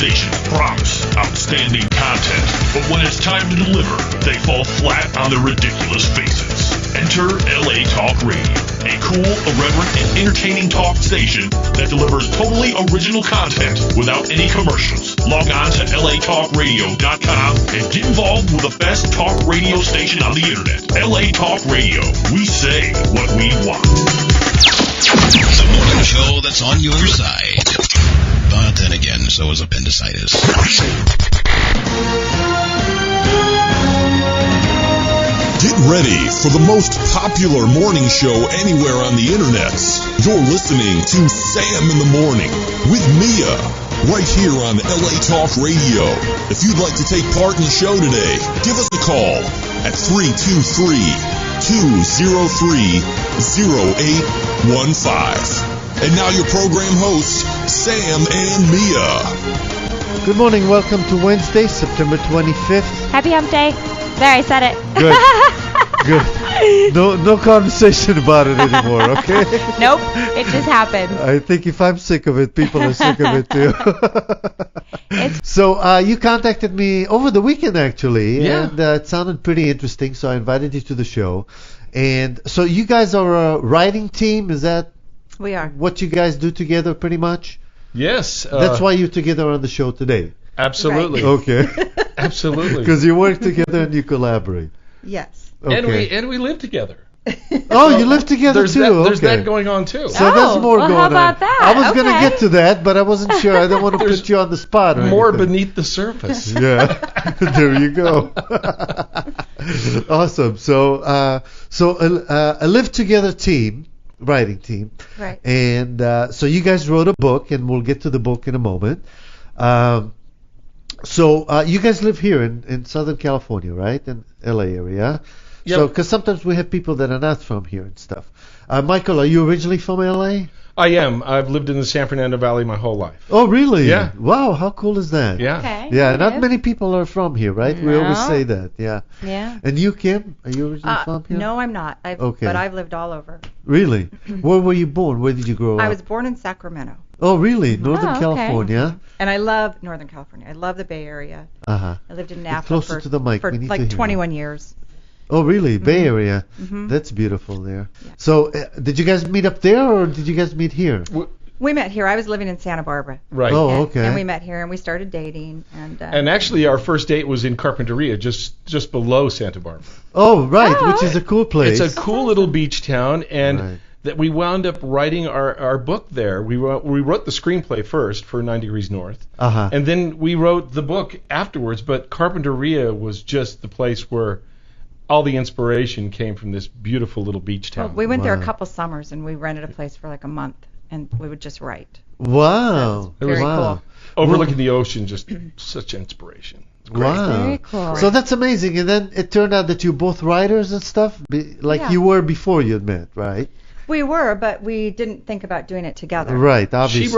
stations promise outstanding content, but when it's time to deliver, they fall flat on their ridiculous faces. Enter LA Talk Radio, a cool, irreverent, and entertaining talk station that delivers totally original content without any commercials. Log on to latalkradio.com and get involved with the best talk radio station on the internet. LA Talk Radio. We say what we want. The morning show that's on your side. But then again, so is appendicitis. Get ready for the most popular morning show anywhere on the internet. You're listening to Sam in the Morning with Mia, right here on LA Talk Radio. If you'd like to take part in the show today, give us a call at 323-203-0815. And now your program hosts, Sam and Mia. Good morning. Welcome to Wednesday, September 25th. Happy Hump Day. There, I said it. Good. Good. No conversation about it anymore, okay? Nope. It just happened. I think if I'm sick of it, people are sick of it too. So you contacted me over the weekend, actually. Yeah. And it sounded pretty interesting, so I invited you to the show. And so you guys are a writing team. Is that We are. what you guys do together pretty much? Yes. That's why you're together on the show today. Absolutely. Okay. Absolutely. Because you work together and you collaborate. Yes. Okay. And we live together. Oh, you live together There's too. There's Okay. that going on too. So Oh, there's more well, going how on. about that? I was going to Okay. get to that, but I wasn't sure. I don't want to put you on the spot or More anything. beneath the surface. Yeah, there you go. Awesome. So, a live together team, writing team, Right. and so you guys wrote a book, and we'll get to the book in a moment. So you guys live here in Southern California, right, in LA area. Yep. So, because sometimes we have people that are not from here and stuff. Michael, are you originally from LA? I am. I've lived in the San Fernando Valley my whole life. Oh, really? Yeah. Wow, how cool is that? Yeah. Okay. Yeah, not Yes. many people are from here, right? We always No. say that. Yeah. Yeah. And you, Kim, are you originally from here? No, I'm not. Okay. But I've lived all over. Really? Where were you born? Where did you grow up? I was born in Sacramento, Oh, really? Northern okay. California? and I love Northern California. I love the Bay Area. Uh-huh. I lived in Get Napa closer for, to the mic. for We need to like hear 21 years. Oh, really? Bay Area? Mhm. That's beautiful there. Yeah. So, did you guys meet up there, or did you guys meet here? We met here. I was living in Santa Barbara. Right. Oh, and, okay. And we met here, and we started dating. And actually, our first date was in Carpinteria, just below Santa Barbara. Oh, right, Oh, which is a cool place. It's a cool little beach town, and Right. that we wound up writing our book there. We wrote the screenplay first for 9 Degrees North, Uh-huh. and then we wrote the book afterwards. But Carpinteria was just the place where all the inspiration came from this beautiful little beach town. we went there a Wow. couple summers, and we rented a place for like a month, and we would just write. Wow. It was Very wow. cool. Overlooking the ocean, just such inspiration. It's great. Wow. Very cool. So that's amazing. And then it turned out that you're both writers and stuff, like Yeah. you were before you met, right? We were, but we didn't think about doing it together. Right, obviously. She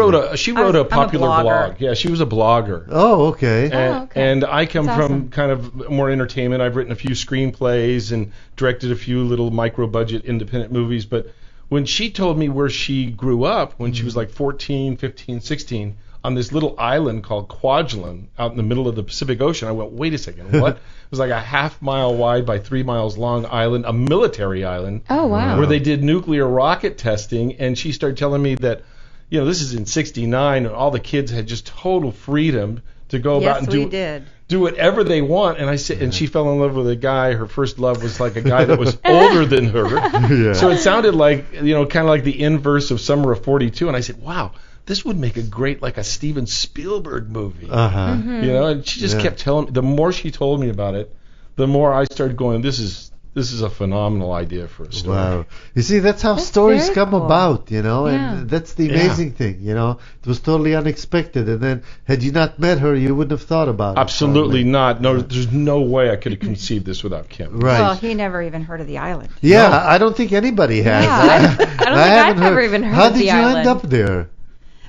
wrote a I'm a popular blogger. blog. Yeah, she was a blogger. Oh, okay. And, okay. and I come That's from awesome. kind of more entertainment. I've written a few screenplays and directed a few little micro-budget independent movies. But when she told me where she grew up, when she was like 14, 15, 16, on this little island called Kwajalein out in the middle of the Pacific Ocean, I went, wait a second, what? It was like a half-mile wide by 3 miles long island, a military island, Oh, wow. where they did nuclear rocket testing. And she started telling me that, you know, this is in '69, and all the kids had just total freedom to go about Yes, and we did. do whatever they want. And I said, and she fell in love with a guy. Her first love was like a guy that was older than her. Yeah. So it sounded like, you know, kind of like the inverse of Summer of '42. And I said, wow, this would make a great, like a Steven Spielberg movie. Uh-huh. You know, and she just Yeah. kept telling me. The more she told me about it, the more I started going, this is a phenomenal idea for a story. Wow. You see, that's how That's stories very come cool. about, you know, Yeah. and that's the Yeah. amazing thing, you know. It was totally unexpected, and then had you not met her, you wouldn't have thought about it. Absolutely probably. not. No, there's no way I could have conceived this without Kim. Right. Well, he never even heard of the island. Yeah, No. I don't think anybody has. Yeah, I don't think haven't I've ever even heard How of did the you island. end up there?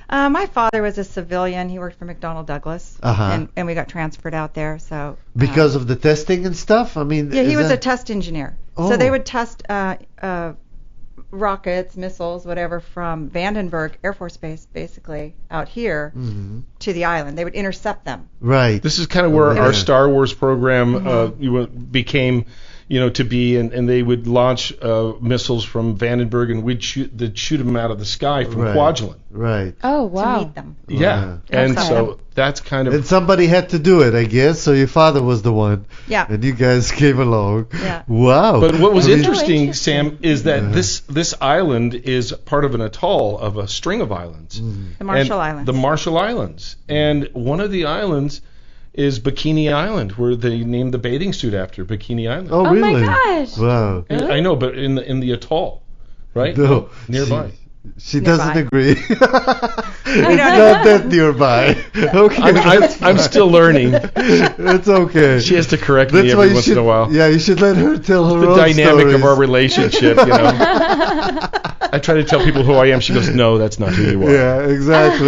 My father was a civilian. He worked for McDonnell Douglas, Uh-huh. and we got transferred out there. So Because of the testing and stuff? I mean, yeah, he is was a that- test engineer. Oh. So they would test rockets, missiles, whatever, from Vandenberg Air Force Base, basically, out here to the island. They would intercept them. Right. This is kind of where our Star Wars program became, to be, and they would launch missiles from Vandenberg, and they'd shoot them out of the sky from Kwajalein. Right. Oh, wow. To meet them. Yeah. And so that's kind of... And somebody had to do it, I guess. So your father was the one. Yeah. And you guys came along. Yeah. Wow. But what was interesting, interesting. Sam, is that this island is part of an atoll of a string of islands. The Marshall And Islands. The Marshall Islands. And one of the islands is Bikini Island, where they named the bathing suit after Bikini Island. Oh, Oh, really? my gosh. Wow. I know, but in the atoll, right? No. Nearby. She Nearby. doesn't agree. It's not that nearby. Okay. I'm still learning. It's okay. She has to correct me That's why every you once should. in a while. Yeah, you should let her tell her The own dynamic stories. of our relationship, I try to tell people who I am. She goes, "No, that's not who you are." Yeah, exactly.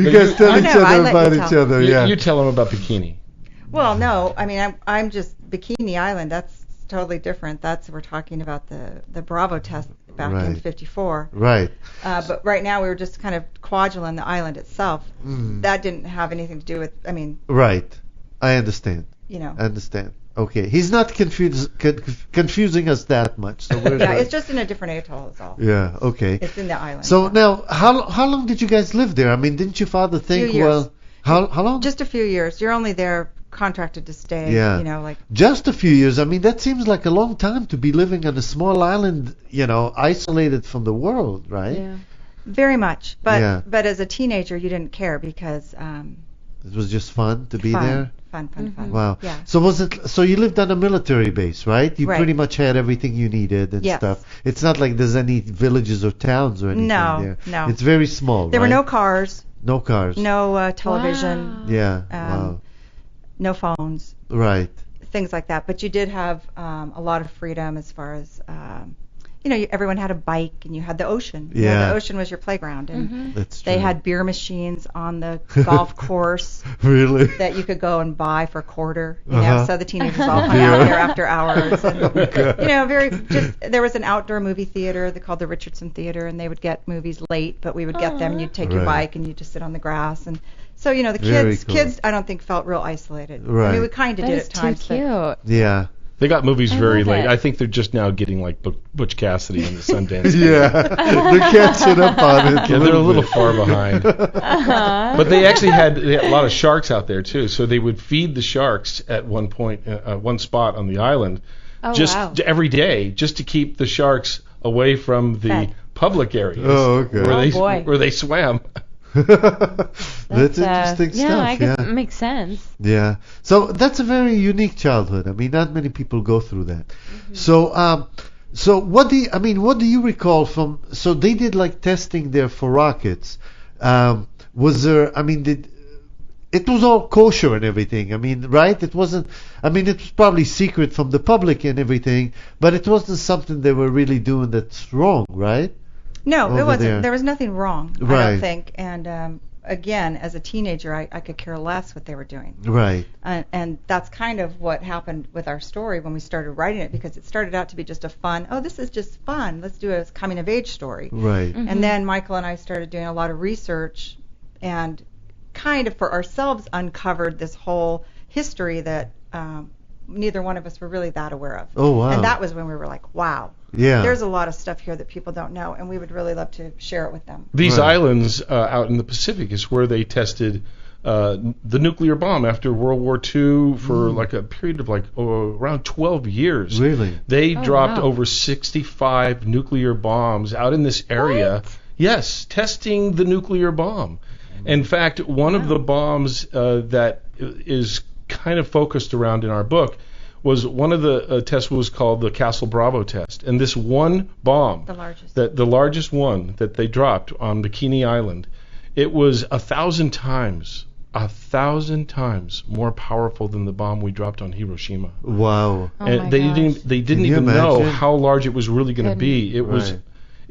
you guys tell each I other let about you each tell. other. You, Yeah. you tell them about Bikini. Well, no, I mean, I'm just Bikini Island. That's totally different. We're talking about the Bravo test back in Right. '54. Right. But right now we were just kind of Kwajalein, the island itself. That didn't have anything to do with. I mean, Right. I understand. you know. I understand. Okay. He's not confusing us that much. So we're Yeah, good. it's just in a different atoll. Is all. Yeah. Okay. It's in the island. So now, how long did you guys live there? I mean, didn't your father think, Few years. well, how long? Just a few years. You're only there contracted to stay. Yeah. You know, like Just a few years. I mean, that seems like a long time to be living on a small island, isolated from the world, right? Yeah. very much. But Yeah. but as a teenager, you didn't care because It was just fun to be fun, there. fun. Wow. Yeah. So so you lived on a military base, right? You Right. pretty much had everything you needed and Yes. stuff. It's not like there's any villages or towns or anything No, there. no. It's very small, There were right? no cars, No cars. no television, Wow. Yeah. Um, no phones, Right. things like that. But you did have a lot of freedom as far as everyone had a bike and you had the ocean. You know, Yeah. the ocean was your playground, and That's true. they had beer machines on the golf course Really? that you could go and buy for a quarter. Uh-huh. So the teenagers all hung out there after hours. And, there was an outdoor movie theater called the Richardson Theater, and they would get movies late, but we would get them, and you'd take your Right. bike and you'd just sit on the grass. And so, the Very kids, cool. I don't think felt real isolated. I Right. mean, we kind of That did is at too times. cute. Yeah. They got movies very love late. it. I think they're just now getting like Butch Cassidy and the Sundance. Yeah. They're catching up on it. Yeah, they're a little bit. far behind. But they actually had a lot of sharks out there too. So they would feed the sharks at one point, one spot on the island, Oh, just wow. every day, just to keep the sharks away from the Fed. public areas Oh, okay. where Oh, they boy. where they swam. That's interesting yeah, stuff. I guess yeah. it makes sense. Yeah. So that's a very unique childhood. I mean, not many people go through that. So what do you recall from? So they did like testing there for rockets. Was there? I mean, it was all kosher and everything. I mean, right? It wasn't. I mean, it was probably secret from the public and everything, but it wasn't something they were really doing that's wrong, right? No, Over it wasn't. there. There was nothing wrong, I Right. don't think. And again, as a teenager, I could care less what they were doing. Right. And that's kind of what happened with our story when we started writing it, because it started out to be just a fun, this is just fun, let's do a coming of age story. Right. And then Michael and I started doing a lot of research and kind of for ourselves uncovered this whole history that neither one of us were really that aware of. Oh, wow. And that was when we were like, wow, Yeah. there's a lot of stuff here that people don't know, and we would really love to share it with them. These Right. islands out in the Pacific is where they tested the nuclear bomb after World War II for like a period of around 12 years. Really? They dropped wow. over 65 nuclear bombs out in this area. Yes, testing the nuclear bomb. In fact, one of the bombs that is kind of focused around in our book was one of the tests was called the Castle Bravo test. And this one bomb, The largest. the largest one that they dropped on Bikini Island, it was 1,000 times more powerful than the bomb we dropped on Hiroshima. Wow. Oh And my they gosh. didn't Can you even know imagine? how large it was really going to be. It was Right.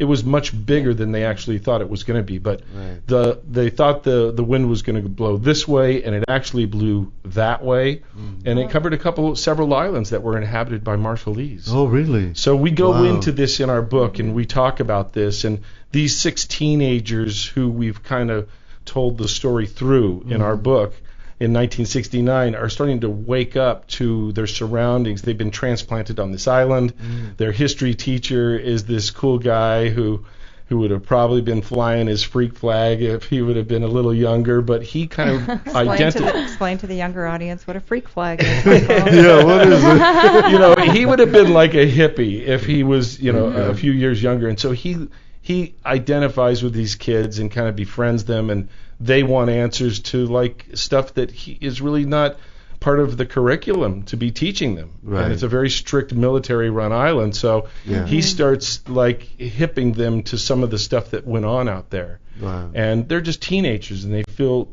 it was much bigger than they actually thought it was going to be. But Right. they thought the wind was going to blow this way, and it actually blew that way, and it covered several islands that were inhabited by Marshallese. Oh, really? So we go Wow. into this in our book, and we talk about this, and these 6 teenagers who we've kind of told the story through in our book in 1969 are starting to wake up to their surroundings. They've been transplanted on this island. Their history teacher is this cool guy who would have probably been flying his freak flag if he would have been a little younger, but he kind of Explain to the younger audience what a freak flag is. Yeah, what is it? He would have been like a hippie if he was, a few years younger. And so he identifies with these kids and kind of befriends them, and they want answers to like stuff that he is really not part of the curriculum to be teaching them. Right. And it's a very strict military-run island, so Yeah. he starts like hipping them to some of the stuff that went on out there. Wow. And they're just teenagers, and they feel,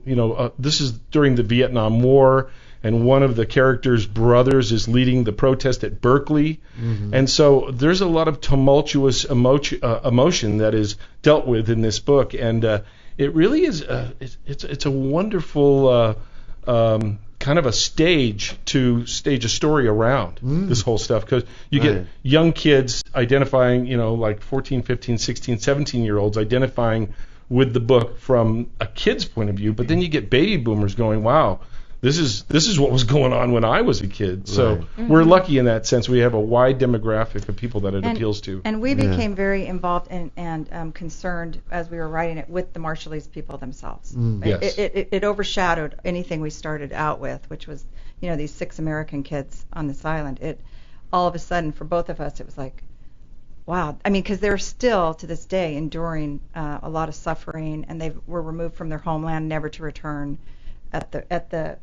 this is during the Vietnam War, and one of the characters' brothers is leading the protest at Berkeley. And so there's a lot of tumultuous emotion that is dealt with in this book, and it really is it's a wonderful kind of a stage to stage a story around this whole stuff, because you Right. get young kids identifying, like 14, 15, 16, 17-year-olds identifying with the book from a kid's point of view, but then you get baby boomers going, wow, this is what was going on when I was a kid. So we're lucky in that sense. We have a wide demographic of people that it appeals to. And we Yeah. became very involved and concerned as we were writing it with the Marshallese people themselves. Yes. It overshadowed anything we started out with, which was, these 6 American kids on this island. It all of a sudden, for both of us, it was like, wow. I mean, because they're still to this day enduring a lot of suffering, and they were removed from their homeland, never to return. At the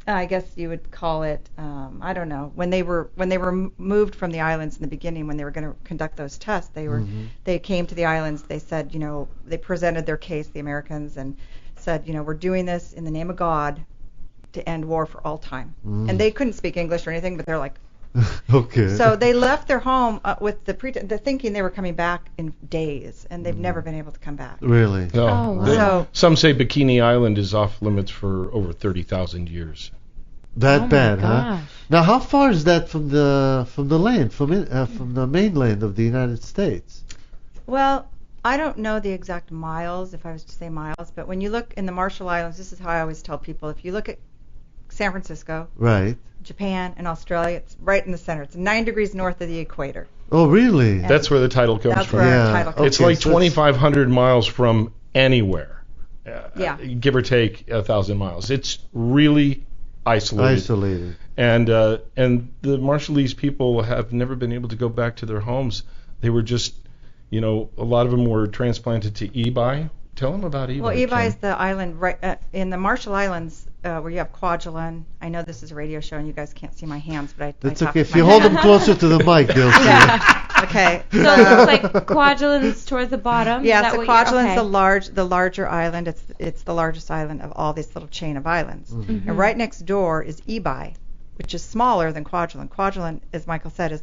I guess you would call it, I don't know, when they were moved from the islands in the beginning, when they were going to conduct those tests, they came to the islands. They said, they presented their case, the Americans, and said, we're doing this in the name of God to end war for all time. And they couldn't speak English or anything, but they're like, Okay. so they left their home with the thinking they were coming back in days, and they've never been able to come back. Really? No, Oh, wow. So some say Bikini Island is off limits for over 30,000 years. That Oh my bad, huh? gosh. Now, how far is that from the land, from the mainland of the United States? Well, I don't know the exact miles, if I was to say miles, but when you look in the Marshall Islands, this is how I always tell people, if you look at San Francisco, Right. Japan, and Australia, it's right in the center. It's 9 degrees north of the equator. Oh, really? That's where the title comes That's from. where Yeah. our title comes It's Okay, like so it's- 2,500 miles from anywhere. Yeah. Give or take 1,000 miles. It's really isolated. Isolated. And the Marshallese people have never been able to go back to their homes. They were just, a lot of them were transplanted to Ebi. Tell them about Ebi. Well, Ebi Ken. is the island right in the Marshall Islands where you have Kwajalein. I know this is a radio show and you guys can't see my hands, but I That's talk okay. with If my you hold them hands. closer to the mic, they'll see it. Okay. So it's like Kwajalein's towards the bottom. Yeah, Is that so what you- Kwajalein's okay. the larger island. It's the largest island of all this little chain of islands. Mm-hmm. And right next door is Ebi, which is smaller than Kwajalein. Kwajalein, as Michael said, is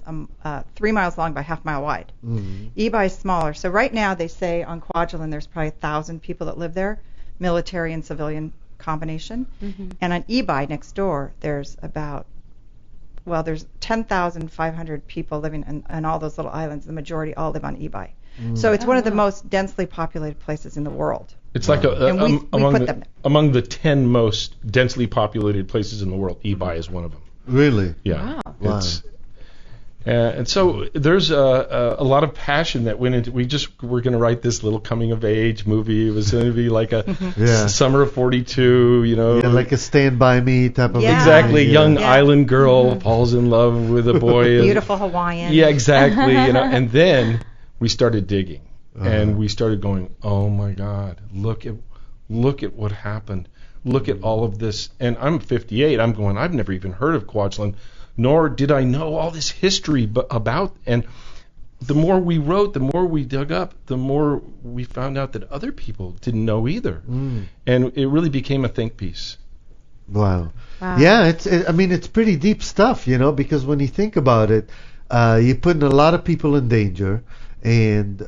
3 miles long by half mile wide. Ebi is smaller. So right now they say on Kwajalein there's probably 1,000 people that live there, military and civilian combination. And on Ebi next door there's there's 10,500 people living in all those little islands. The majority all live on Ebi. So it's one of the most densely populated places in the world. It's like And we put them there. among the 10 most densely populated places in the world. Ebi is one of them. Really? Yeah. Wow. It's, and so there's a lot of passion that went into. We're going to write this little coming of age movie. It was going to be like a Yeah. summer of 42. Yeah, like a Stand By Me type of. Yeah. Exactly. Yeah. Young Yeah. island girl falls in love with a boy. Beautiful Hawaiian. Yeah, exactly. And then we started digging, and we started going, oh my God, look at what happened. Look at all of this. And I'm 58. I'm going, I've never even heard of Kwajalein, nor did I know all this history about. And the more we wrote, the more we dug up, the more we found out that other people didn't know either. And it really became a think piece. Wow. Wow. Yeah, it's pretty deep stuff, because when you think about it, you're putting a lot of people in danger, and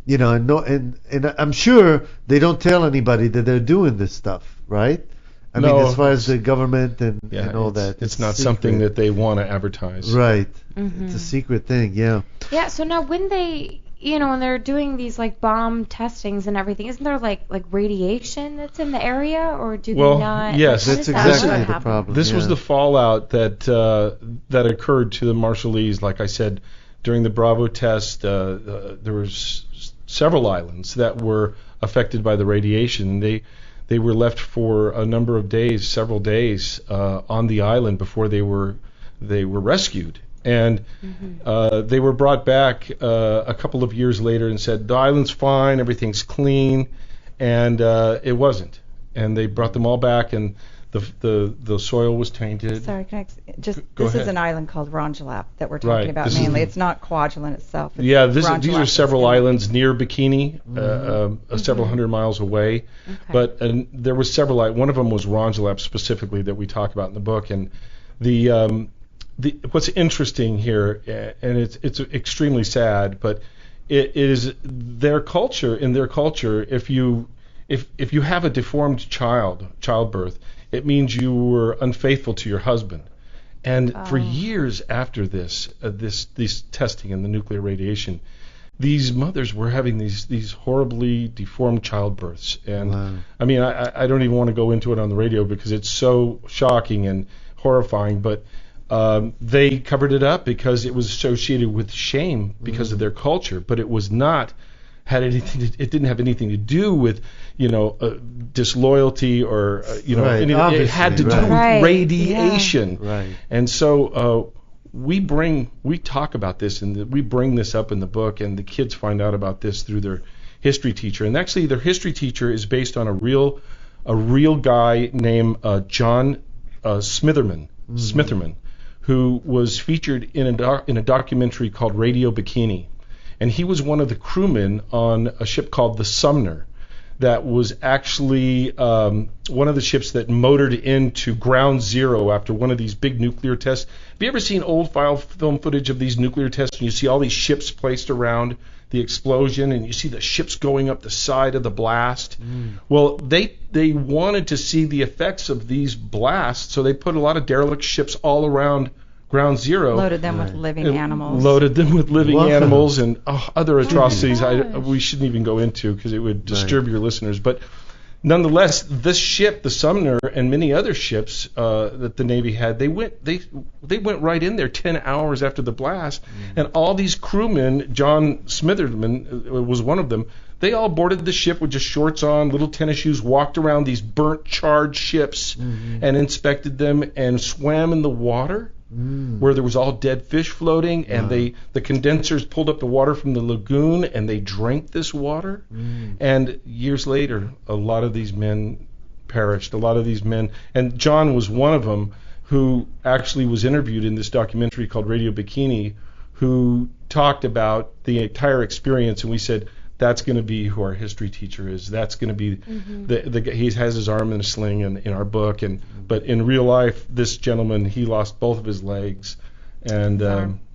you know, and I'm sure they don't tell anybody that they're doing this stuff, right? I mean, No, as far as the government and all it's, that, it's not secret. something that they want to advertise. Right. Mm-hmm. It's a secret thing. Yeah. Yeah, so now when they, when they're doing these like bomb testings and everything, isn't there like radiation that's in the area, or do Well, they not? yes. how That's does that exactly work the happen? problem. This was yeah. the fallout that occurred to the Marshallese. Like I said, during the Bravo test, there was several islands that were affected by the radiation. They were left for a number of days, several days, on the island before they were rescued. And they were brought back a couple of years later and said the island's fine, everything's clean, and it wasn't. And they brought them all back, and the soil was tainted. Sorry, can I just Go this ahead. is an island called Rongelap that we're Right, talking about this is- mainly. It's not Kwajalein itself. It's Yeah, these are Rongelap several that's in- islands near Bikini, several hundred miles away. But there was several. One of them was Rongelap specifically that we talk about in the book. And the what's interesting here, and it's extremely sad, but it is their culture. In their culture, if you have a deformed childbirth, it means you were unfaithful to your husband. And for years after this testing and the nuclear radiation, these mothers were having these horribly deformed childbirths. And Wow. I mean, I don't even want to go into it on the radio because it's so shocking and horrifying. But they covered it up because it was associated with shame because of their culture. But it was not. It didn't have anything to do with, disloyalty or, Right, anything. It had to do obviously, with right. radiation. Right. And so we talk about this, and we bring this up in the book, and the kids find out about this through their history teacher. And actually, their history teacher is based on a real guy named John Smitherman, who was featured in a documentary called Radio Bikini. And he was one of the crewmen on a ship called the Sumner that was actually one of the ships that motored into Ground Zero after one of these big nuclear tests. Have you ever seen old film footage of these nuclear tests, and you see all these ships placed around the explosion, and you see the ships going up the side of the blast? Well, they wanted to see the effects of these blasts, so they put a lot of derelict ships all around Ground Zero. Loaded them with living and animals. Loaded them with living Wow. animals and other atrocities gosh. we shouldn't even go into because it would disturb your listeners. But nonetheless, this ship, the Sumner, and many other ships that the Navy had, they went right in there 10 hours after the blast, and all these crewmen, John Smitherman was one of them. They all boarded the ship with just shorts on, little tennis shoes, walked around these burnt, charred ships, and inspected them, and swam in the water where there was all dead fish floating, and the condensers pulled up the water from the lagoon, and they drank this water. And years later, a lot of these men perished. A lot of these men, and John was one of them, who actually was interviewed in this documentary called Radio Bikini, who talked about the entire experience. And we said, that's going to be who our history teacher is. That's going to be the he has his arm in a sling in our book, but in real life, this gentleman, he lost both of his legs, and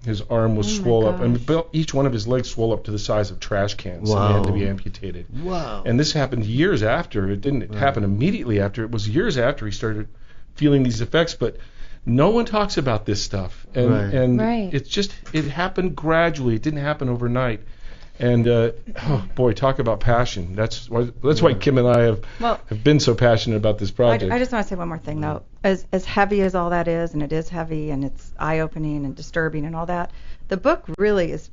his arm was swollen up, and each one of his legs swelled up to the size of trash cans, and they had to be amputated. Wow. And this happened years after. It didn't happen immediately after. It was years after he started feeling these effects, but no one talks about this stuff, and Right. it's just, it happened gradually. It didn't happen overnight. And oh boy, talk about passion. That's why Kim and I have been so passionate about this project. I just want to say one more thing though. As heavy as all that is, and it is heavy, and it's eye-opening and disturbing and all that, the book really is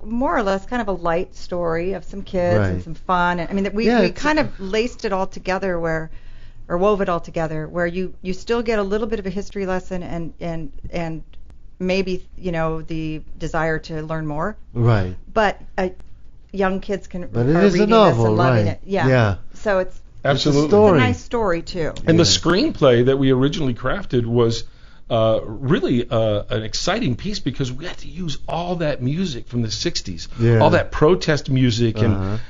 more or less kind of a light story of some kids and some fun. And I mean, that we kind of laced it all together or wove it all together, where you still get a little bit of a history lesson and maybe the desire to learn more. Right. But young kids can But it are is a reading novel, this and loving right. it. Yeah. Yeah. So it's Absolutely. It's a story. a nice story too. And the screenplay that we originally crafted was really an exciting piece because we had to use all that music from the 60s, all that protest music, and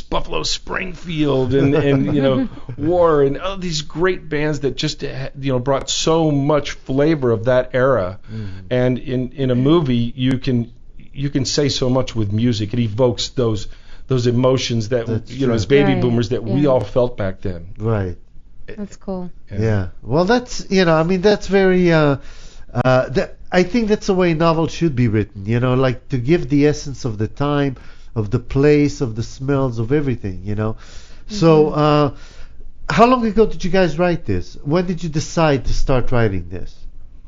Buffalo Springfield and War and all these great bands that just brought so much flavor of that era. And in a movie you can you can say so much with music. It evokes those emotions that That's you know, true. as baby Right, boomers, that we yeah. all felt back then. Right. That's cool. Yeah. Well, that's, I mean, that's very, I think that's the way novels should be written, like to give the essence of the time, of the place, of the smells, of everything, So, how long ago did you guys write this? When did you decide to start writing this,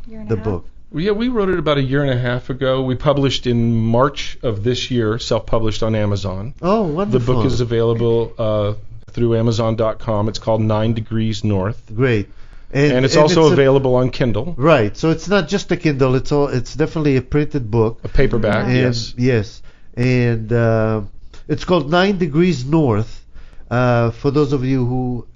the book? Well, yeah, we wrote it about a year and a half ago. We published in March of this year, self-published on Amazon. Oh, wonderful. The book is available through Amazon.com. It's called 9 Degrees North. Great. And it's also available on Kindle. Right. So it's not just a Kindle. It's definitely a printed book. A paperback, And, yes. Yes. And it's called 9 Degrees North. For those of you who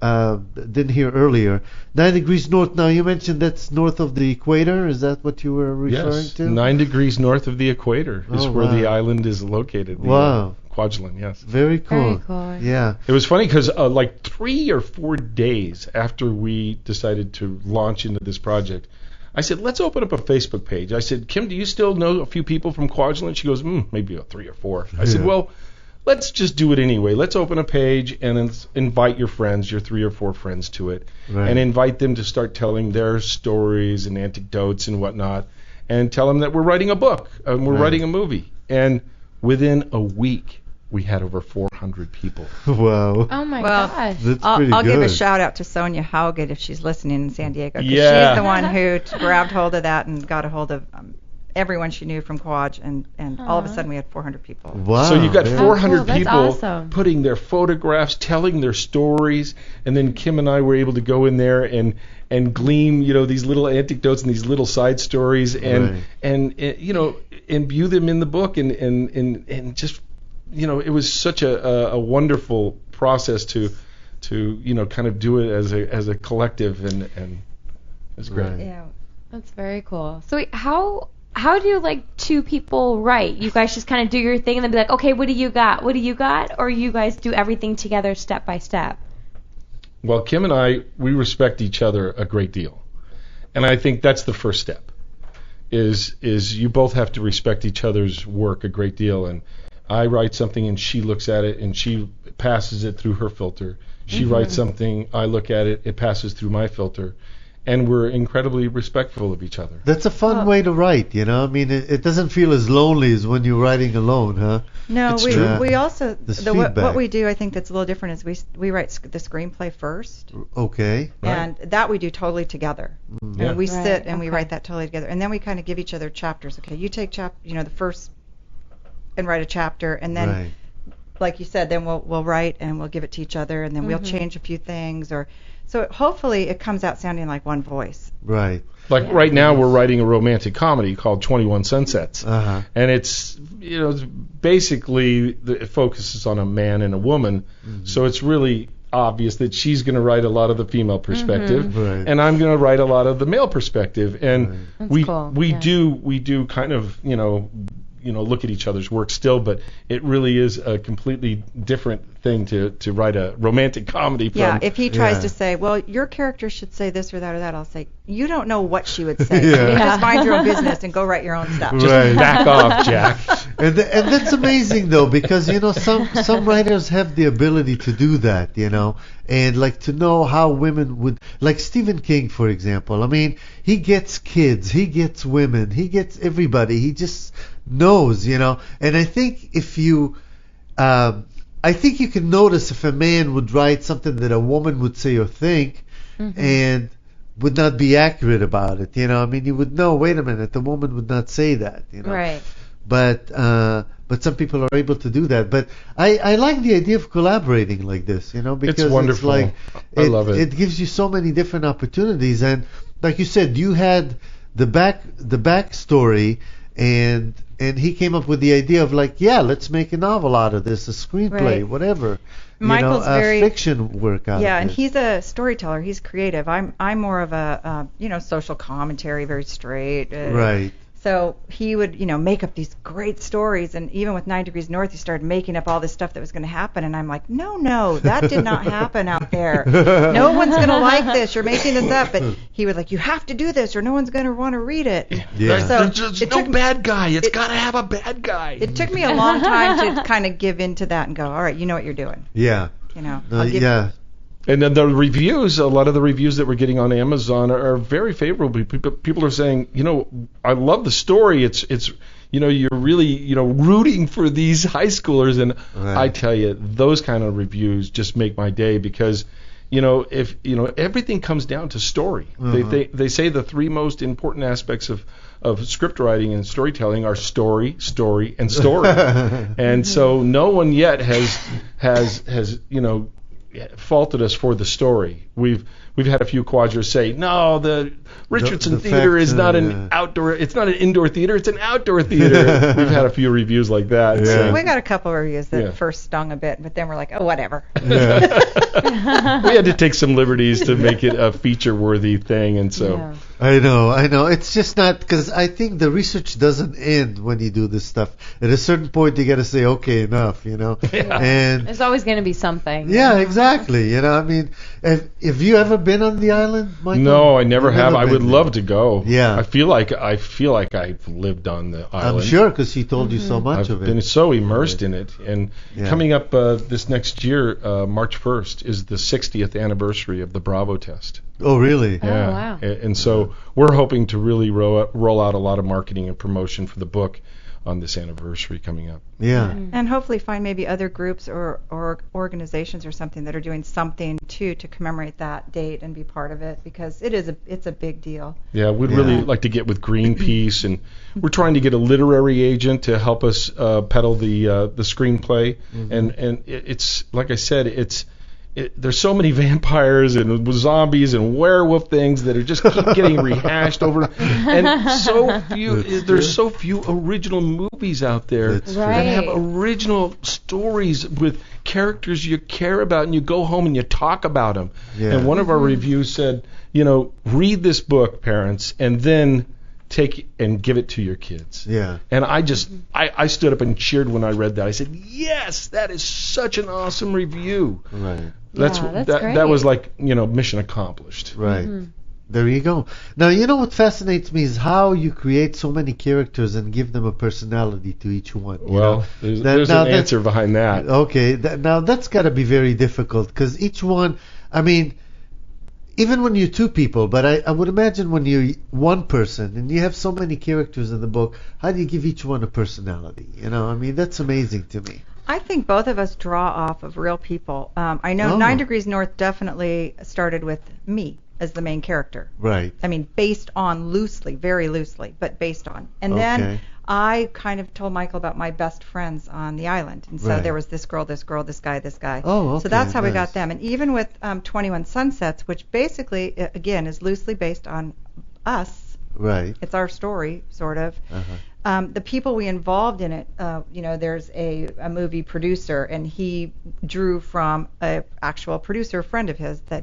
didn't hear earlier, 9 Degrees North. Now, you mentioned that's north of the equator. Is that what you were referring Yes, to? 9 degrees north of the equator is Oh, where the wow. island is located. The, Wow. Kwajalein, yes. Very cool. Very cool. Yeah. It was funny because like 3 or 4 days after we decided to launch into this project, I said, let's open up a Facebook page. I said, Kim, do you still know a few people from Kwajalein? She goes, maybe 3 or 4. I said, Yeah. well, let's just do it anyway. Let's open a page and invite your friends, your 3 or 4 friends to it, Right. and invite them to start telling their stories and anecdotes and whatnot, and tell them that we're writing a book and we're Right. writing a movie. And within a week, we had over 400 people. Wow. Oh my Well, gosh. That's pretty I'll give a good. shout out to Sonia Hauget if she's listening in San Diego. 'Cause Yeah. she's the one who grabbed hold of that and got a hold of everyone she knew from Kwaj, and all of a Aw. sudden we had 400 people. Wow. So you got very- 400 cool. That's people awesome. putting their photographs, telling their stories, and then Kim and I were able to go in there and glean, these little anecdotes and these little side stories, and Right. and imbue them in the book, and just, it was such a wonderful process to kind of do it as a collective, and it's great. Right. Yeah. That's very cool. So wait, how do two people write? You guys just kind of do your thing and then be like, okay, what do you got? What do you got? Or you guys do everything together step by step? Well, Kim and I, we respect each other a great deal. And I think that's the first step, is you both have to respect each other's work a great deal. And I write something and she looks at it and she passes it through her filter. She writes something, I look at it, it passes through my filter. And we're incredibly respectful of each other. That's a fun way to write, I mean, it doesn't feel as lonely as when you're writing alone, huh? No, It's we true. we also This what feedback. we do I think that's a little different is we write the screenplay first, Okay. and that we do totally together. Yeah. And we Right, sit and we okay. write that totally together, and then we kind of give each other chapters. Okay, you take the first and write a chapter, and then Right. like you said, then we'll write and we'll give it to each other, and then we'll change a few things, or so hopefully it comes out sounding like one voice. Right. Like right now we're writing a romantic comedy called 21 Sunsets. Uh-huh. And it's, it's basically, it focuses on a man and a woman. So it's really obvious that she's going to write a lot of the female perspective, Right. and I'm going to write a lot of the male perspective. And That's we cool, we yeah. do kind of look at each other's work still, but it really is a completely different thing to write a romantic comedy from. Yeah, if he tries Yeah. to say, well, your character should say this or that, I'll say, you don't know what she would say. Yeah. You Yeah. just mind your own business and go write your own stuff. Right. Back off, Jack. And that's amazing though, because some writers have the ability to do that, and like to know how women would, like Stephen King, for example. I mean, he gets kids, he gets women, he gets everybody. He just knows, And I think if you, I think you can notice if a man would write something that a woman would say or think, and would not be accurate about it. I mean, you would know. Wait a minute, the woman would not say that. Right. But some people are able to do that. But I like the idea of collaborating like this, because wonderful. It's like I love it. It gives you so many different opportunities, and like you said, you had the backstory, and he came up with the idea of like, yeah, let's make a novel out of this, a screenplay, Right. whatever. Michael's very fiction work out. Yeah, of and this. he's a storyteller. He's creative. I'm more of a social commentary, very straight. Right. So he would, make up these great stories, and even with 9 Degrees North, he started making up all this stuff that was going to happen, and I'm like, no, that did not happen out there. No one's going to like this. You're making this up. But he was like, you have to do this, or no one's going to want to read it. Yeah. So There's no bad guy. It's got to have a bad guy. It took me a long time to kind of give into that and go, all right, you know what you're doing. Yeah. I'll give Yeah. And then the reviews, a lot of the reviews that we're getting on Amazon are very favorable. People are saying, I love the story. It's you're really, rooting for these high schoolers. And Right. I tell you, those kind of reviews just make my day because, if, everything comes down to story. They say the three most important aspects of script writing and storytelling are story, and story. And so no one yet has faulted us for the story. We've had a few quadras say, no, the Richardson The Theater is fact, not an outdoor. It's not an indoor theater. It's an outdoor theater. We've had a few reviews like that. Yeah. saying- we got a couple of reviews that Yeah. first stung a bit, but then we're like, oh, whatever. we had to take some liberties to make it a feature-worthy thing, and so. Yeah. I know. It's just not, because I think the research doesn't end when you do this stuff. At a certain point, you got to say, okay, enough, And There's always going to be something. yeah, exactly. Have you ever been on the island, Michael? No, I never You've have. never I would been love to go. Yeah. I feel like I've lived on the island. I'm sure, because he told you so much I've of been it. so immersed in it. And Yeah. coming up this next year, March 1st, is the 60th anniversary of the Bravo test. Oh, really? Oh, Yeah. wow. And so we're hoping to really roll out a lot of marketing and promotion for the book on this anniversary coming up. Yeah. And hopefully find maybe other groups or organizations or something that are doing something too to commemorate that date and be part of it, because it's a big deal. Yeah, we'd Yeah. really like to get with Greenpeace, and we're trying to get a literary agent to help us peddle the screenplay. And it's like I said, there's so many vampires and zombies and werewolf things that are just keep getting rehashed over, and so few. There's so few original movies out there That's that Right. have original stories with characters you care about, and you go home and you talk about them. Yeah. And one of our reviews said, read this book, parents, and then take and give it to your kids. Yeah. And I stood up and cheered when I read that. I said, yes, that is such an awesome review. Right. That's that great. was like, mission accomplished. Right. There you go. Now, what fascinates me is how you create so many characters and give them a personality to each one. Well, there's an answer behind that. Okay. Now, that's got to be very difficult, because each one, even when you're two people, but I would imagine when you're one person and you have so many characters in the book, how do you give each one a personality? That's amazing to me. I think both of us draw off of real people. I know Oh. 9 Degrees North definitely started with me as the main character. Right. Based on very loosely, but based on. And Okay. then I kind of told Michael about my best friends on the island. And so Right. there was this girl, this guy. Oh, okay. So that's how we Nice. got them. And even with 21 Sunsets, which basically, again, is loosely based on us. Right. It's our story, sort of. Uh-huh. The people we involved in it, there's a movie producer, and he drew from a actual producer friend of his that,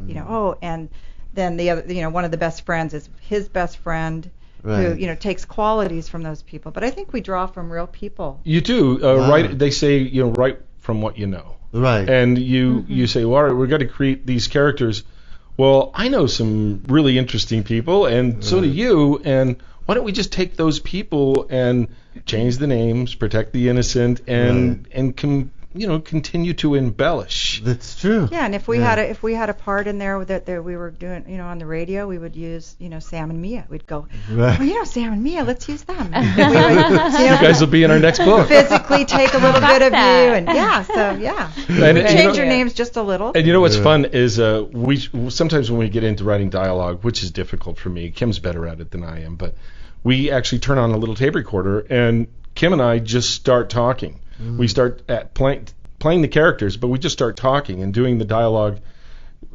and then the other, one of the best friends is his best friend, Right. who, takes qualities from those people. But I think we draw from real people. You do. Wow. Right. They say, write from what you know. Right. And you say, well, all right, we've got to create these characters. Well, I know some really interesting people, and so do you, and why don't we just take those people and change the names, protect the innocent, and continue to embellish. That's true. Yeah, and if we had a part in there that we were doing, on the radio, we would use, Sam and Mia. We'd go, Right. well, Sam and Mia, let's use them. And we would, You guys will be in our next book. physically take a little bit of that. you, and yeah. And Change your names just a little. And what's Yeah. fun is we sometimes when we get into writing dialogue, which is difficult for me, Kim's better at it than I am, but we actually turn on a little tape recorder, and Kim and I just start talking. We start at playing the characters, but we just start talking and doing the dialogue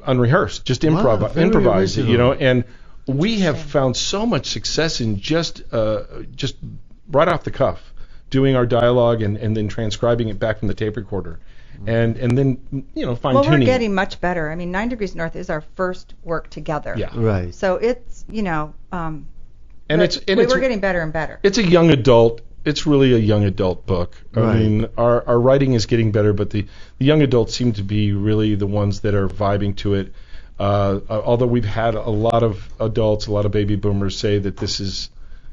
unrehearsed, just Wow, very improvise it, original. and we have found so much success in just right off the cuff doing our dialogue and then transcribing it back from the tape recorder. And then fine Well, tuning. we're getting much better. 9 Degrees North is our first work together. Yeah. Right. So it's, And we're getting better and better. It's a young adult. It's really a young adult book. I Right. mean, our writing is getting better, but the young adults seem to be really the ones that are vibing to it. Although we've had a lot of adults, a lot of baby boomers say that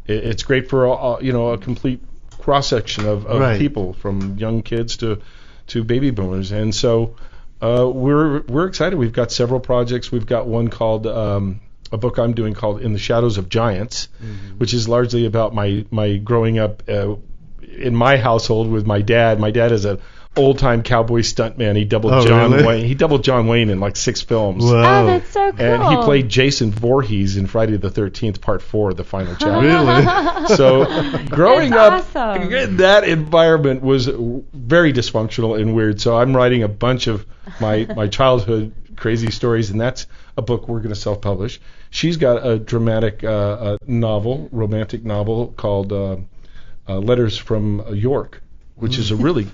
it's great for a complete cross section of Right. people, from young kids to baby boomers, and so we're excited. We've got several projects. We've got one called a book I'm doing called In the Shadows of Giants, which is largely about my growing up in my household with my dad. My dad is an old-time cowboy stuntman. He doubled John really? Wayne. He doubled John Wayne in like 6 films. Wow. Oh, that's so cool. And he played Jason Voorhees in Friday the 13th, Part 4, the final chapter. Really? So growing That's up awesome. in that environment was very dysfunctional and weird. So I'm writing a bunch of my childhood crazy stories, and that's a book we're going to self-publish. She's got a dramatic romantic novel called Letters from York, which is a really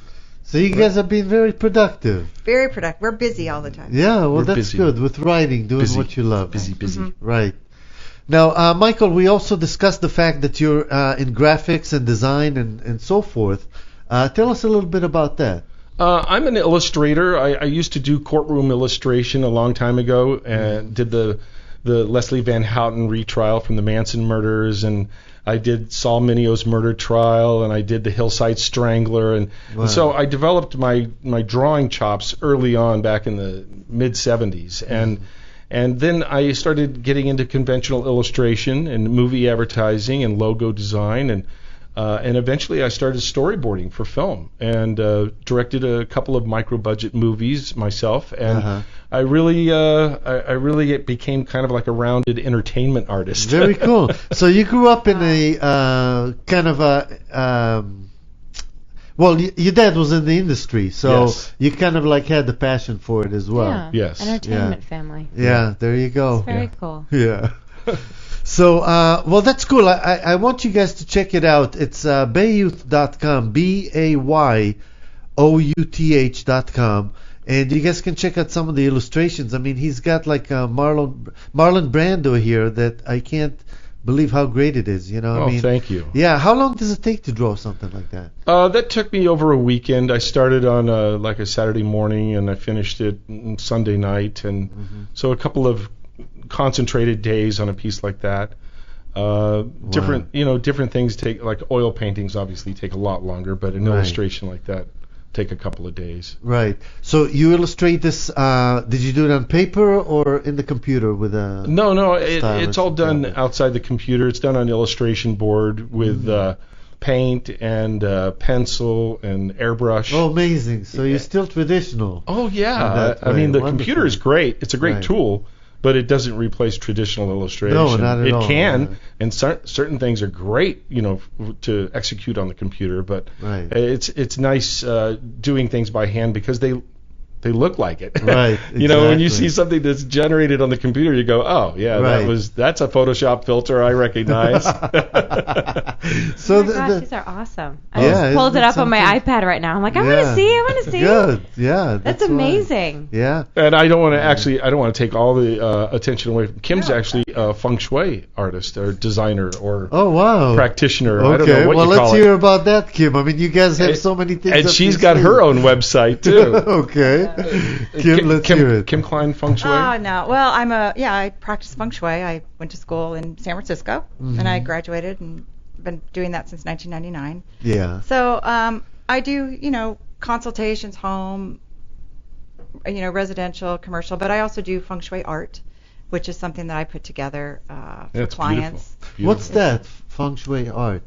So you guys have been very productive. Very productive. We're busy all the time. Yeah, well, We're that's busy. good with writing, doing busy, what you love. busy. Right. Now, Michael, we also discussed the fact that you're in graphics and design and so forth. Tell us a little bit about that. I'm an illustrator. I used to do courtroom illustration a long time ago, and did the Leslie Van Houten retrial from the Manson murders, and I did Saul Minio's murder trial, and I did the Hillside Strangler, and so I developed my drawing chops early on back in the mid 70s, and then I started getting into conventional illustration and movie advertising and logo design, and eventually I started storyboarding for film and directed a couple of micro-budget movies myself, and I really became kind of like a rounded entertainment artist. Very cool. So you grew up in a kind of a your dad was in the industry, so Yes. you kind of like had the passion for it as well. Yeah. Yes. Entertainment family. Yeah, there you go. It's very cool. Yeah. So, well, that's cool. I want you guys to check it out. It's bayouth.com, BAYOUTH.com, and you guys can check out some of the illustrations. I mean, he's got like Marlon Brando here that I can't believe how great it is. You know, Oh, I mean, thank you. yeah. How long does it take to draw something like that? That took me over a weekend. I started on like a Saturday morning, and I finished it Sunday night, and so a couple of concentrated days on a piece like that. Different things take, like oil paintings obviously take a lot longer, but an Right. illustration like that take a couple of days. Right. So you illustrate this. Did you do it on paper or in the computer with a? No, it's Stylus, all done yeah. outside the computer. It's done on illustration board with paint and pencil and airbrush. Oh, amazing. So you're still traditional. Oh yeah, In that I mean the way. computer is Wonderful. great. It's a great Right. tool, but it doesn't replace traditional illustration. No, not at it all, can, yeah. and certain things are great, to execute on the computer. But Right. it's nice doing things by hand because they look like it. Right, When you exactly. see something that's generated on the computer, you go, oh yeah, Right. that's a Photoshop filter I recognize. So Oh my gosh, these are awesome. I Yeah, just pulled isn't it it up on my something? iPad right now. I'm like, I Yeah. want to see. Good. Yeah. That's why. amazing. Yeah. And I don't want to take all the attention away from Kim's. Actually a feng shui artist or designer or Oh wow. practitioner. Okay. I don't know what well, you let's call hear it. about that, Kim. I mean, you guys have so many things. And up she's your got her sleeve. own website too. Okay. Kim, let's hear it. Kim Klein Feng Shui. No. Well, I practice feng shui. I went to school in San Francisco, and I graduated and been doing that since 1999. Yeah. So I do, consultations, home, residential, commercial, but I also do feng shui art, which is something that I put together for That's clients. beautiful. What's that? Feng Shui art.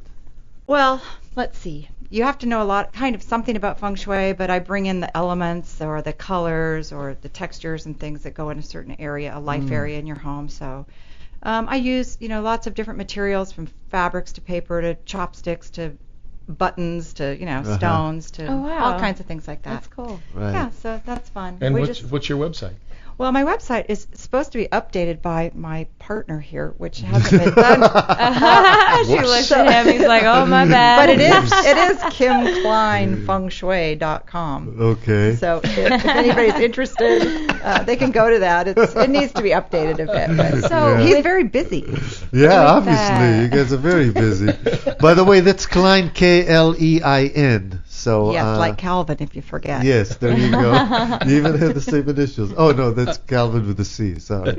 Well, let's see. You have to know something about feng shui, but I bring in the elements or the colors or the textures and things that go in a certain area, a life area in your home. So I use, lots of different materials, from fabrics to paper to chopsticks to buttons to, stones to Oh, wow. all kinds of things like that. That's cool. Right. Yeah, so that's fun. And We what's your website? Well, my website is supposed to be updated by my partner here, which hasn't been done. She looks at him. He's like, "Oh, my bad." But it is KimKleinFengShui.com. Okay. So if anybody's interested, they can go to that. It needs to be updated a bit. But So he's very busy. Yeah, obviously. that. You guys are very busy. By the way, that's Klein, Klein. So, Yes, like Calvin, if you forget. yes, there you go. You even have the same initials. Oh, no, that's Calvin with a C. Sorry.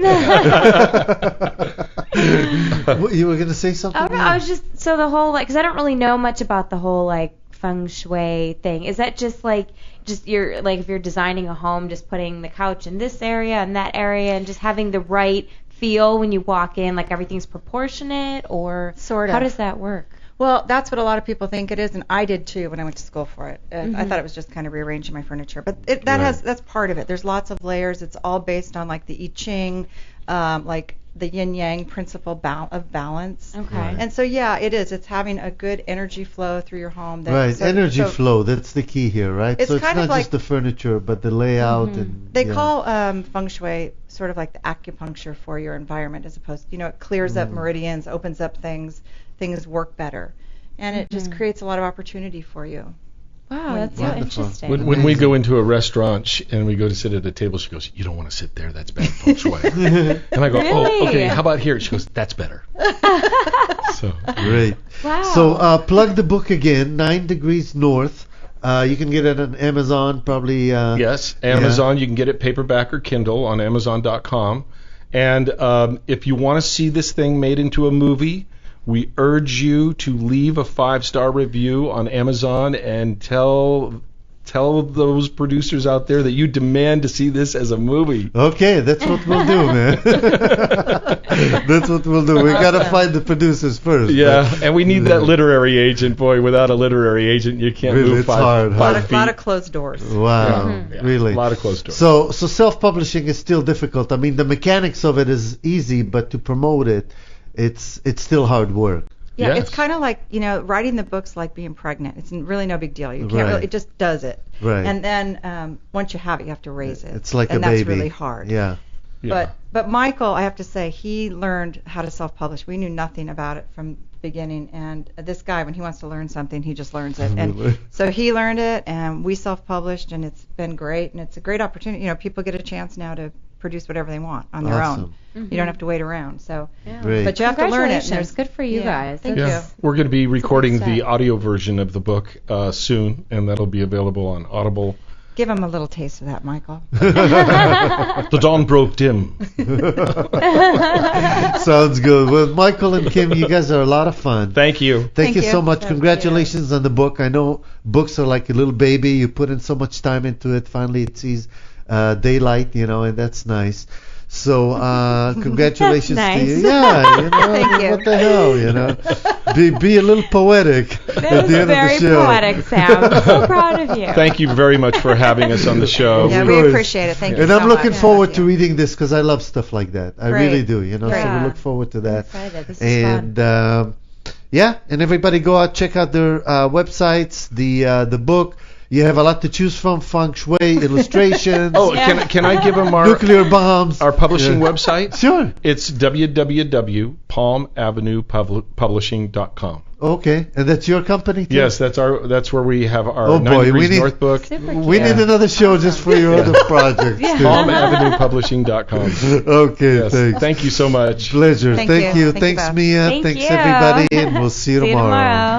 What, you were going to say something? Oh, no, I was just so the whole because I don't really know much about the whole like feng shui thing. Is that just you're like if you're designing a home, just putting the couch in this area and that area, and just having the right feel when you walk in, like everything's proportionate, or Sort of. how does that work? Well, that's what a lot of people think it is, and I did too when I went to school for it. I thought it was just kind of rearranging my furniture, but that's part of it. There's lots of layers. It's all based on like the I Ching, like the yin yang principle of balance. Okay. Right. And so yeah, it is. It's having a good energy flow through your home. Right, energy flow. That's the key here, right? It's so it's kind not of like- just the furniture, but the layout and They yeah. call feng shui sort of like the acupuncture for your environment, as opposed to, it clears up meridians, opens up things work better, and it just creates a lot of opportunity for you. Wow, that's so Wonderful. interesting. When we go into a restaurant and we go to sit at a table, she goes, "You don't want to sit there. That's bad feng shui." And I go, "Oh, Really? okay. How about here?" She goes, "That's better." So Great. Wow. So plug the book again, 9 Degrees North. You can get it on Amazon, probably. yes, Amazon. You can get it paperback or Kindle on Amazon.com. And if you want to see this thing made into a movie, we urge you to leave a 5-star review on Amazon and tell those producers out there that you demand to see this as a movie. Okay, that's what we'll do, man. That's what we'll do. We gotta find the producers first. Yeah, but- and we need that literary agent. Boy, without a literary agent, you can't Really, move it's five, hard, huh? five A feet. lot of closed doors. Wow, Yeah, really. a lot of closed doors. So self-publishing is still difficult. I mean, the mechanics of it is easy, but to promote it, it's still hard work. Yeah, Yes. it's kind of like, writing the book's like being pregnant. It's really no big deal. You can't Right. really, it just does it. Right. And then once you have it, you have to raise it. It's like and a baby. that's really hard. Yeah. Yeah. But Michael, I have to say, he learned how to self-publish. We knew nothing about it from the beginning. And this guy, when he wants to learn something, he just learns it. Really? And so he learned it, and we self-published, and it's been great. And it's a great opportunity. People get a chance now to produce whatever they want on their Awesome. own. You don't have to wait around. So, Great. but you have to learn it. and Congratulations. there's- Good for you Yeah, guys. thank Yeah, you. we're going to be recording step. the audio version of the book soon, and that'll be available on Audible. Give him a little taste of that, Michael. The dawn broke dim. Sounds good. Well, Michael and Kim, you guys are a lot of fun. Thank you. Thank you you. so much. Thank Congratulations on the book. I know books are like a little baby. You put in so much time into it. Finally, it sees daylight, and that's nice. So, congratulations That's to you. nice. Yeah, Thank you. what the hell, Be a little poetic at That the end was very of the show. poetic, Sam. I'm so proud of you. Thank you very much for having us on the show. Yeah, Of we course. appreciate it. Thank you And so I'm looking much. forward Thank to you. reading this because I love stuff like that. I Great. really do, So Great. we look forward to that. Excited. This is And yeah, and everybody go out, check out their websites, the book. You have a lot to choose from: feng shui, illustrations, Oh, Yeah. can I give them nuclear bombs. our publishing Yeah. website? Sure. It's www.palmavenuepublishing.com. Okay, and that's your company too? Yes, that's where we have our Oh, 9 boy, we Degrees need- North book. Super We cute. need another show just for your other projects too. PalmAvenuePublishing.com. Okay, Yes. thanks. Thank you so much. Pleasure. Thank Thank you. you. Thank you Thanks, both. Mia. Thank Thanks, you. everybody, and we'll see you See you tomorrow.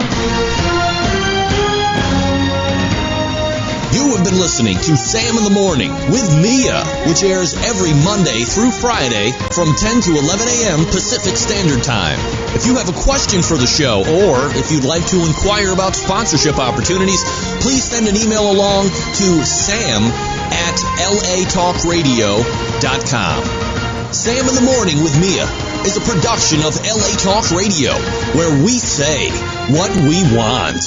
You have been listening to Sam in the Morning with Mia, which airs every Monday through Friday from 10 to 11 a.m. Pacific Standard Time. If you have a question for the show, or if you'd like to inquire about sponsorship opportunities, please send an email along to sam@latalkradio.com. Sam in the Morning with Mia is a production of LA Talk Radio, where we say what we want.